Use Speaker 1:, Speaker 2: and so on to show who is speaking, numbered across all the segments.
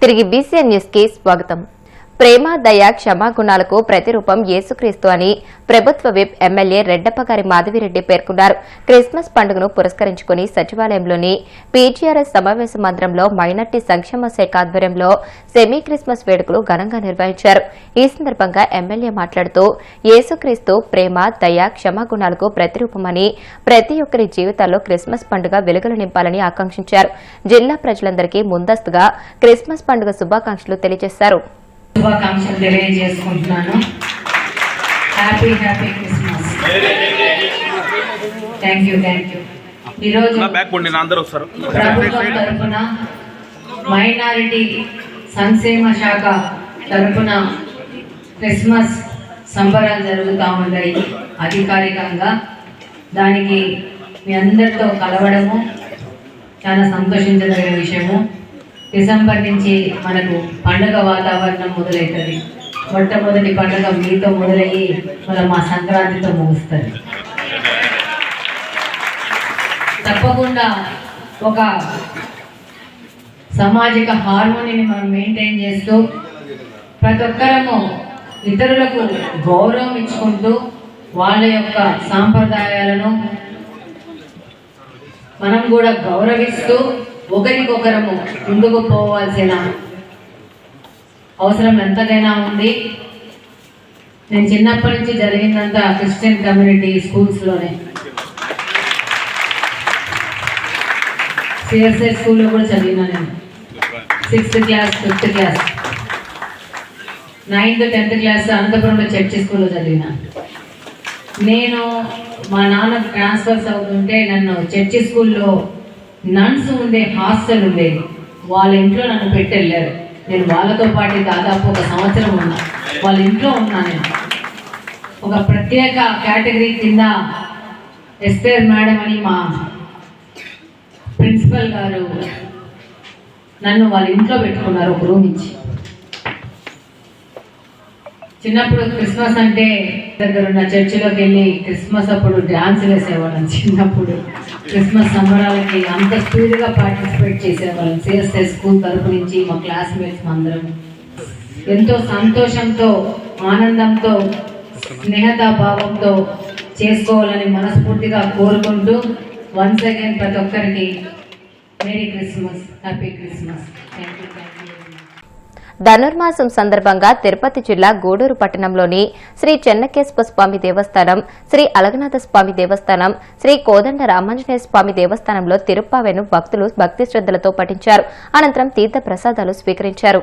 Speaker 1: తిరిగి BCN news కి స్వాగతం. ప్రేమ, దయ, క్షమాగుణాలకు ప్రతిరూపం యేసుక్రీస్తు అని ప్రభుత్వ విప్ ఎమ్మెల్యే రెడ్డప్పగారి మాధవిరెడ్డి పేర్కొన్నారు. క్రిస్మస్ పండుగను పురస్కరించుకుని సచివాలయంలోని పీజీఆర్ఎస్ సమావేశ మందిరంలో మైనార్టీ సంక్షేమ శాఖ ఆధ్వర్యంలో సెమీ క్రిస్మస్ వేడుకలు ఘనంగా నిర్వహించారు. ఈ సందర్భంగా ఎమ్మెల్యే మాట్లాడుతూ యేసుక్రీస్తు ప్రేమ, దయ, క్షమాగుణాలకు ప్రతిరూపమని ప్రతి ఒక్కరి జీవితాల్లో క్రిస్మస్ పండుగ వెలుగులు నింపాలని ఆకాంక్షించారు. జిల్లా ప్రజలందరికీ ముందస్తుగా క్రిస్మస్ పండుగ శుభాకాంక్షలు తెలియజేశారు.
Speaker 2: శుభాకాంక్షలు తెలియజేసుకుంటున్నాను. Happy Christmas. Thank you. ఈరోజు ప్రభుత్వం తరఫున మైనారిటీ సంక్షేమ శాఖ తరఫున క్రిస్మస్ సంబరాలు జరుగుతూ ఉన్నాయి. అధికారికంగా దానికి మీ అందరితో కలవడము చాలా సంతోషించదగిన విషయము. డిసెంబర్ నుంచి మనకు పండుగ వాతావరణం మొదలవుతుంది. మొట్టమొదటి పండుగ మీతో మొదలయ్యి మళ్ళీ మా సంక్రాంతితో ముగుస్తుంది. తప్పకుండా ఒక సామాజిక హార్మోనీని మనం మెయింటైన్ చేస్తూ ప్రతి ఒక్కరము ఇతరులకు గౌరవం ఇచ్చుకుంటూ వాళ్ళ యొక్క సాంప్రదాయాలను మనం కూడా గౌరవిస్తూ ఒకరికొకరము ముందుకు పోవాల్సిన అవసరం ఎంతకైనా ఉంది. నేను చిన్నప్పటి నుంచి జరిగిందంతా క్రిస్టియన్ కమ్యూనిటీ స్కూల్స్లోనే, సిఎస్ఐ స్కూల్లో కూడా చదివినా. నేను 6th class 5th class 9th 10th class అనంతపురంలో చర్చి స్కూల్లో చదివినా. నేను మా నాన్న ట్రాన్స్ఫర్స్ అవుతుంటే నన్ను చర్చి స్కూల్లో నన్స్ ఉండే హాస్టల్ ఉండేది, వాళ్ళ ఇంట్లో నన్ను పెట్టి వెళ్ళారు. నేను వాళ్ళతో పాటు దాదాపు 1 సంవత్సరం ఉన్నా. వాళ్ళ ఇంట్లో ఉన్నా. నేను ఒక ప్రత్యేక కేటగిరీ కింద ఎస్పేర్ మేడం అని మా ప్రిన్సిపల్ గారు నన్ను వాళ్ళ ఇంట్లో పెట్టుకున్నారు, ఒక రూమ్ ఇచ్చి. చిన్నప్పుడు క్రిస్మస్ అంటే దగ్గర ఉన్న చర్చిలోకి వెళ్ళి క్రిస్మస్ అప్పుడు డ్యాన్స్ వేసేవాళ్ళం. చిన్నప్పుడు క్రిస్మస్ సంబరాలకి అంత స్పీడ్గా పార్టిసిపేట్ చేసేవాళ్ళం. సిఎస్ఐ స్కూల్ తరపు నుంచి మా క్లాస్మేట్స్ అందరం ఎంతో సంతోషంతో, ఆనందంతో, స్నేహతా భావంతో చేసుకోవాలని మనస్ఫూర్తిగా కోరుకుంటూ వన్స్ అగైన్ ప్రతి ఒక్కరికి merry Christmas, happy Christmas. Thank you.
Speaker 1: ధనుర్మాసం సందర్భంగా తిరుపతి జిల్లా గూడూరు పట్టణంలోని శ్రీ చెన్నకేశ్వర స్వామి దేవస్థానం, శ్రీ అలగనాథ స్వామి దేవస్థానం, శ్రీ కోదండ రామాంజనేయ స్వామి దేవస్థానంలో తిరుప్పావెను భక్తులు భక్తి శ్రద్దలతో పఠించారు. అనంతరం తీర్థ ప్రసాదాలు స్వీకరించారు.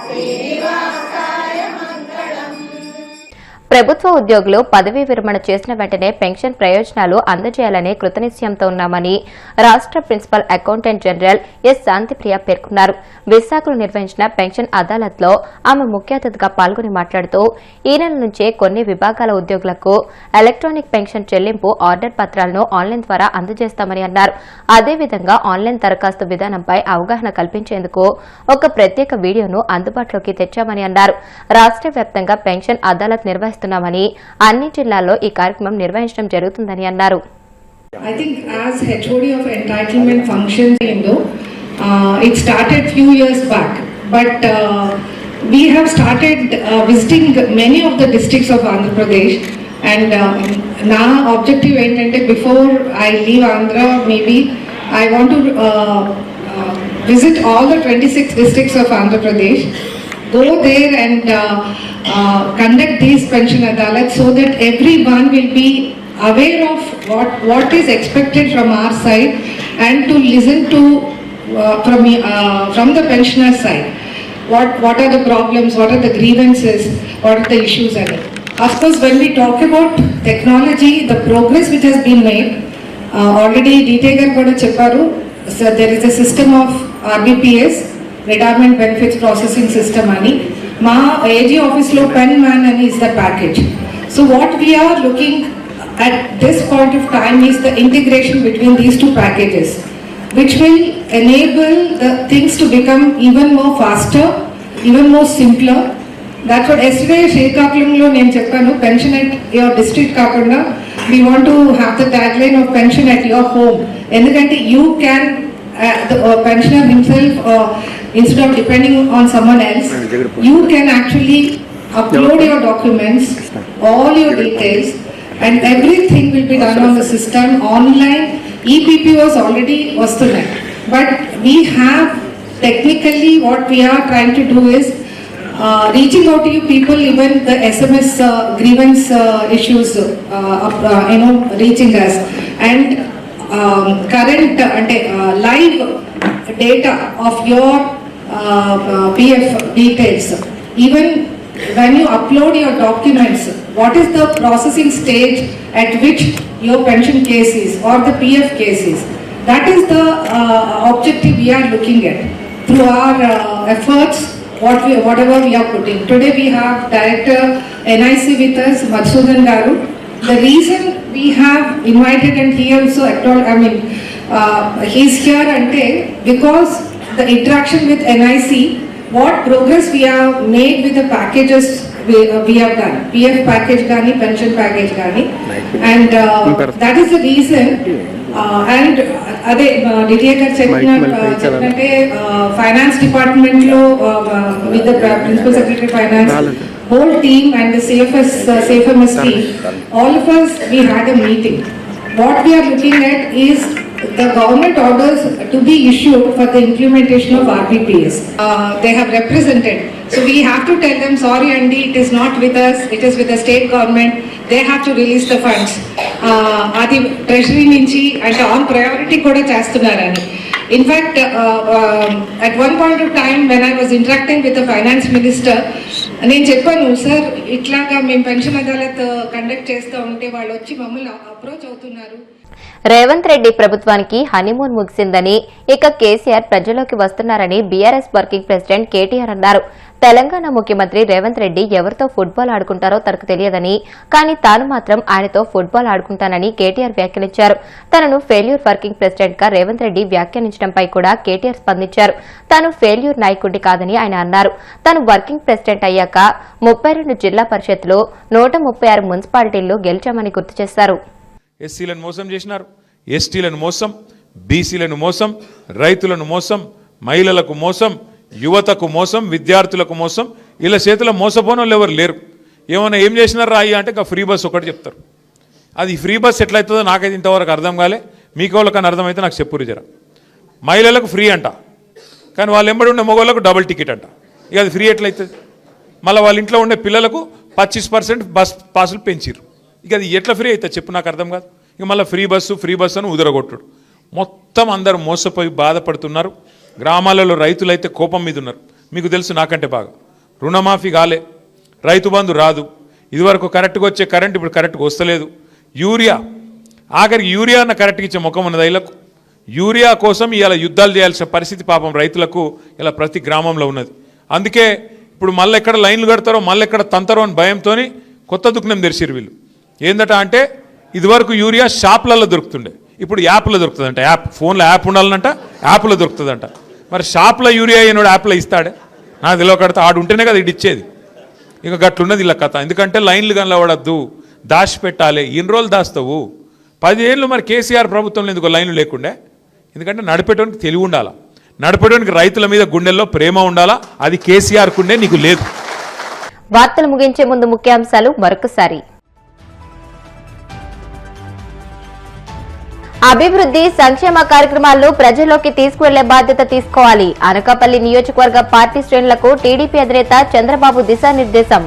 Speaker 3: శ్రీనివాసాయ మంగళ
Speaker 1: ప్రభుత్వ ఉద్యోగులు పదవీ విరమణ చేసిన వెంటనే పెన్షన్ ప్రయోజనాలు అందజేయాలనే కృతనిశ్చయంతో ఉన్నామని రాష్ట్ర principal accountant general S Shantipriya పేర్కొన్నారు. విశాఖలో నిర్వహించిన పెన్షన్ అదాలత్లో ఆమె ముఖ్య అతిథిగా పాల్గొని మాట్లాడుతూ ఈ నెల నుంచే కొన్ని విభాగాల ఉద్యోగులకు ఎలక్ట్రానిక్ పెన్షన్ చెల్లింపు ఆర్డర్ పత్రాలను ఆన్లైన్ ద్వారా అందజేస్తామని అన్నారు. అదేవిధంగా ఆన్లైన్ దరఖాస్తు విధానంపై అవగాహన కల్పించేందుకు ఒక ప్రత్యేక వీడియోను అందుబాటులోకి తెచ్చామని అన్నారు. రాష్ట్ర వ్యాప్తంగా పెన్షన్ అదాలత్ నిర్వహిస్తున్నామని అన్ని జిల్లాల్లో ఈ కార్యక్రమం నిర్వహించడం జరుగుతుందని అన్నారు.
Speaker 3: I think as HOD of entitlement functions, it started few years back, but we have started visiting many of the districts of Andhra Pradesh, and now objective entante before I leave Andhra, maybe I want to visit all the 26 districts of Andhra Pradesh, go there and conduct these pension adalats so that everyone will be aware of what is expected from our side and to listen to from the pensioner side. What are the problems, what are the grievances, what are the issues and of course when we talk about technology, the progress which has been made, already DT garu kuda chepparu. So there is a system of RBPS, Retirement Benefits Processing System ani. Ma AG office lo pen man ani is the package. So what we are looking at this point of time is the integration between these two packages, which will enable the things to become even more faster, even more simpler. That's what yesterday Srikakulamlo nenu cheppanu, pension at your district kakunda we want to have the tagline of pension at your home. Endukante you can the pensioner himself, instead of depending on someone else, you can actually upload your documents, all your details, and everything will be done on the system online. EPPOs already vastunnai, but we have technically what we are trying to do is reaching out to you people, even the SMS grievance issues reaching us, and current live data of your PF details. Even when you upload your documents, what is the processing stage at which your pension case is or the PF case is. That is the objective we are looking at through our efforts, whatever we are putting. Today we have Director NIC with us, Madhusudan Garu. The reason we have invited and he also he's here because the interaction with NIC, what progress we have made with the packages we have done, PF package gani, pension package gani, and that is the reason. And అదే DTA గారు చెప్పినట్టే finance department లో with the principal secretary finance, whole team and the CFMS team, all of us we had a meeting. What we are looking at is the government orders to be issued for the implementation of RBPS. They have represented. So we have to tell them, sorry Andy, it is not with us, it is with the state government. They have to release the funds. Adi treasury nunchi ante on priority kuda chestunarani. In fact, at one point of time when I was interacting with the finance minister, నేను చెప్పాను, sir ఇట్లాగా మేము pension Adalat conduct చేస్తూ ఉంటే వాళ్ళు వచ్చి మమ్మల్ని approach అవుతున్నారు.
Speaker 1: రేవంత్ రెడ్డి ప్రభుత్వానికి హనీమూన్ ముగిసిందని, ఇక కేసీఆర్ ప్రజల్లోకి వస్తున్నారని బీఆర్ఎస్ వర్కింగ్ ప్రెసిడెంట్ కేటీఆర్ అన్నారు. తెలంగాణ ముఖ్యమంత్రి రేవంత్ రెడ్డి ఎవరితో ఫుట్బాల్ ఆడుకుంటారో తనకు తెలియదని, కానీ తాను మాత్రం ఆయనతో ఫుట్బాల్ ఆడుకుంటానని కేటీఆర్ వ్యాఖ్యానించారు. తనను ఫెయిల్యూర్ వర్కింగ్ ప్రెసిడెంట్ గా రేవంత్ రెడ్డి వ్యాఖ్యానించడంపై కూడా కేటీఆర్ స్పందించారు. తాను ఫెయిల్యూర్ నాయకుడి కాదని ఆయన అన్నారు. తాను వర్కింగ్ ప్రెసిడెంట్ అయ్యాక 32 జిల్లా పరిషత్లు, 136 మున్సిపాలిటీల్లో గెలిచామని గుర్తు చేశారు.
Speaker 4: ఎస్సీలను మోసం చేసినారు, ఎస్టీలను మోసం, బీసీలను మోసం, రైతులను మోసం, మహిళలకు మోసం, యువతకు మోసం, విద్యార్థులకు మోసం. ఇలా చేతిలో మోసపోని వాళ్ళు ఎవరు లేరు. ఏమైనా ఏం చేసినారు రాయి అంటే ఫ్రీ బస్ ఒకటి చెప్తారు. అది ఫ్రీ బస్ ఎట్లయితుందో నాకైతే ఇంతవరకు అర్థం కాలే. మీకు వాళ్ళకన్నా అర్థమైతే నాకు చెప్పురు జర. మహిళలకు ఫ్రీ అంట, కానీ వాళ్ళు ఎంబడి ఉండే మగవాళ్ళకు డబుల్ టికెట్ అంట. ఇక అది ఫ్రీ ఎట్లయితుంది? మళ్ళీ వాళ్ళ ఇంట్లో ఉండే పిల్లలకు 25% బస్ పాసులు పెంచిరు. ఇక అది ఎట్లా ఫ్రీ అవుతుంది చెప్పు, నాకు అర్థం కాదు. ఇక మళ్ళీ ఫ్రీ బస్సు అని ఉదరగొట్టుడు. మొత్తం అందరూ మోసపోయి బాధపడుతున్నారు. గ్రామాలలో రైతులైతే కోపం మీద ఉన్నారు. మీకు తెలుసు నాకంటే బాగా, రుణమాఫీ కాలే, రైతు బంధు రాదు, ఇదివరకు కరెక్ట్గా వచ్చే కరెంట్ ఇప్పుడు కరెక్ట్గా వస్తలేదు. యూరియా ఆఖరికి యూరియా అన్న కరెక్ట్గా ఇచ్చే ముఖం ఉన్నది రైతులకు. యూరియా కోసం ఇలా యుద్ధాలు చేయాల్సిన పరిస్థితి పాపం రైతులకు ఇలా ప్రతి గ్రామంలో ఉన్నది. అందుకే ఇప్పుడు మళ్ళీ ఎక్కడ లైన్లు కడతారో మళ్ళీ ఎక్కడ తంతారో అని భయంతో కొత్త దుకాణం తెరిచిరు వీళ్ళు. ఏందట అంటే ఇదివరకు యూరియా షాప్లలో దొరుకుతుండే, ఇప్పుడు యాప్లో దొరుకుతుందంట. యాప్ ఫోన్లో యాప్ ఉండాలనంట, యాప్లో దొరుకుతుందంట. మరి షాప్లో యూరియా అయినోడు యాప్లో ఇస్తాడే? నాకు తెలియకడతా ఆడు ఉంటేనే కదా ఇటు ఇచ్చేది. ఇక గట్లున్నది ఇలా కథ. ఎందుకంటే లైన్లు కనబడద్దు, దాచిపెట్టాలి. ఎన్ని రోజులు దాస్తావు? 10 ఏళ్ళు మరి కేసీఆర్ ప్రభుత్వంలో ఎందుకు లైన్లు లేకుండే? ఎందుకంటే నడిపేటోనికి తెలివి ఉండాలా, నడిపేటోనికి రైతుల మీద గుండెల్లో ప్రేమ ఉండాలా. అది కేసీఆర్ కుండే, నీకు లేదు.
Speaker 1: వార్తలు ముగించే ముందు ముఖ్యాంశాలు మరొకసారి. అభివృద్ధి సంక్షేమ కార్యక్రమాలను ప్రజల్లోకి తీసుకువెళ్లే బాధ్యత తీసుకోవాలి. అనకాపల్లి నియోజకవర్గ పార్టీ శ్రేణులకు టీడీపీ అధినేత చంద్రబాబు దిశానిర్దేశం.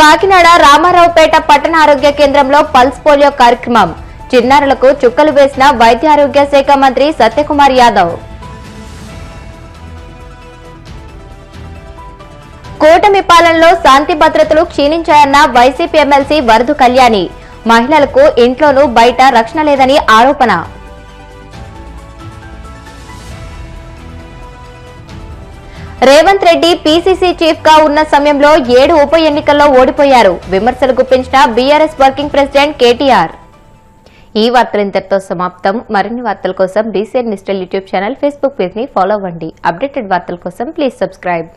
Speaker 1: కాకినాడ రామారావుపేట పట్టణ ఆరోగ్య కేంద్రంలో పల్స్ పోలియో కార్యక్రమం. చిన్నారులకు చుక్కలు వేసిన వైద్య ఆరోగ్య శాఖ మంత్రి సత్యకుమార్ యాదవ్. కూటమి పాలనలో శాంతి భద్రతలు క్షీణించాయన్న వైసీపీ ఎమ్మెల్సీ వరదు కళ్యాణి. మహిళలకు ఇంట్లోనూ బయట రక్షణ లేదని ఆరోపణ. రేవంత్ రెడ్డి పీసీసీ చీఫ్ గా ఉన్న సమయంలో 7 ఉప ఎన్నికల్లో ఓడిపోయారు. విమర్శలు గుప్పించిన బీఆర్ఎస్ వర్కింగ్ ప్రెసిడెంట్ కేటీఆర్. ఈ వార్తలు ఇంతటితో సమాప్తం. మరిన్ని వార్తల కోసం BCN digital YouTube channel, Facebook page ని ఫాలో అవ్వండి. అప్డేటెడ్ వార్తల కోసం ప్లీజ్ సబ్స్క్రైబ్.